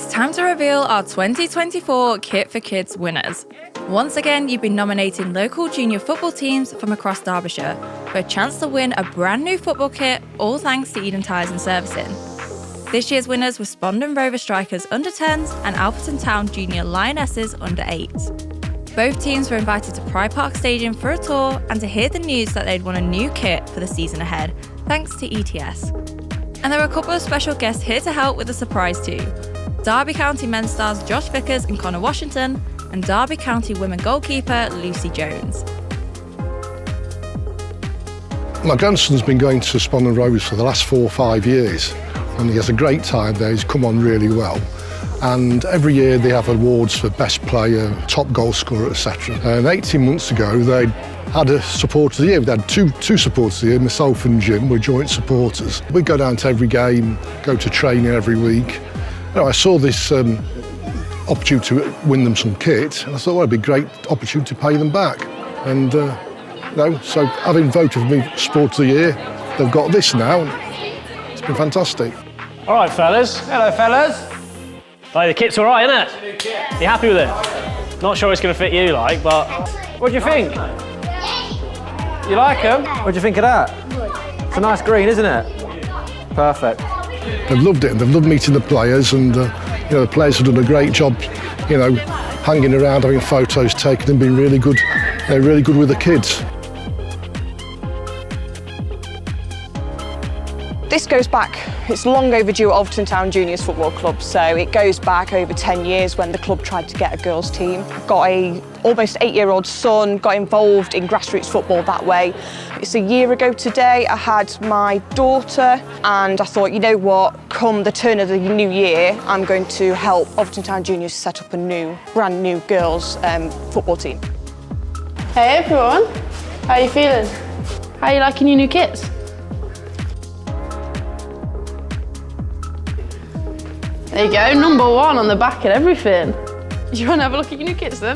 It's time to reveal our 2024 Kit4Kids winners. Once again, you've been nominating local junior football teams from across Derbyshire for a chance to win a brand new football kit, all thanks to Tyres and Servicing. This year's winners were Spondon Rovers strikers under 10s and Alfreton Town junior Lionesses under 8s. Both teams were invited to Pride Park Stadium for a tour and to hear the news that they'd won a new kit for the season ahead, thanks to ETS. And there were a couple of special guests here to help with the surprise too. Derby County men's stars Josh Vickers and Conor Washington, and Derby County women goalkeeper Lucy Jones. My grandson's been going to Spondon Rovers for the last 4 or 5 years, and he has a great time there. He's come on really well. And every year they have awards for best player, top goal scorer, etc. And 18 months ago they had a supporter of the year. We had two supporters of the year. Myself and Jim were joint supporters. We go down to every game, go to training every week. I saw this opportunity to win them some kit, and I thought, well, it'd be a great opportunity to pay them back. And so having voted for me Sport of the Year, they've got this now. It's been fantastic. All right, fellas. Hello, fellas. Hey, the kit's all right, isn't it? You happy with it? Not sure it's going to fit you, but what do you think? You like them? What do you think of that? It's a nice green, isn't it? Perfect. They've loved it, and they've loved meeting the players, and the players have done a great job, hanging around, having photos taken, and being really good with the kids. This goes back, it's long overdue at Alfreton Town Juniors Football Club, so it goes back over 10 years when the club tried to get a girls' team. Got a almost 8-year-old son, got involved in grassroots football that way. It's a year ago today, I had my daughter, and I thought, you know what, come the turn of the new year, I'm going to help Alfreton Town Juniors set up a brand new girls' football team. Hey everyone, how are you feeling? How are you liking your new kits? There you go, #1 on the back and everything. You want to have a look at your new kits then?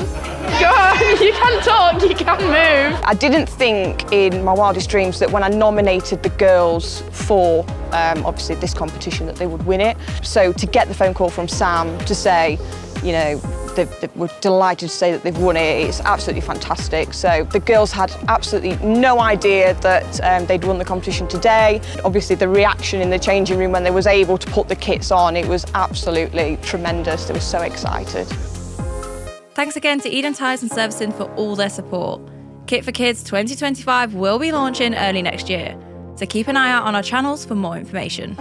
Go on, you can talk, you can move. I didn't think in my wildest dreams that when I nominated the girls for obviously this competition that they would win it. So to get the phone call from Sam to say, we're delighted to say that they've won it, it's absolutely fantastic. So the girls had absolutely no idea that they'd won the competition today. Obviously the reaction in the changing room when they was able to put the kits on, it was absolutely tremendous. They were so excited. Thanks again to Tyres and Servicing for all their support. Kit4Kids 2025 will be launching early next year, so keep an eye out on our channels for more information.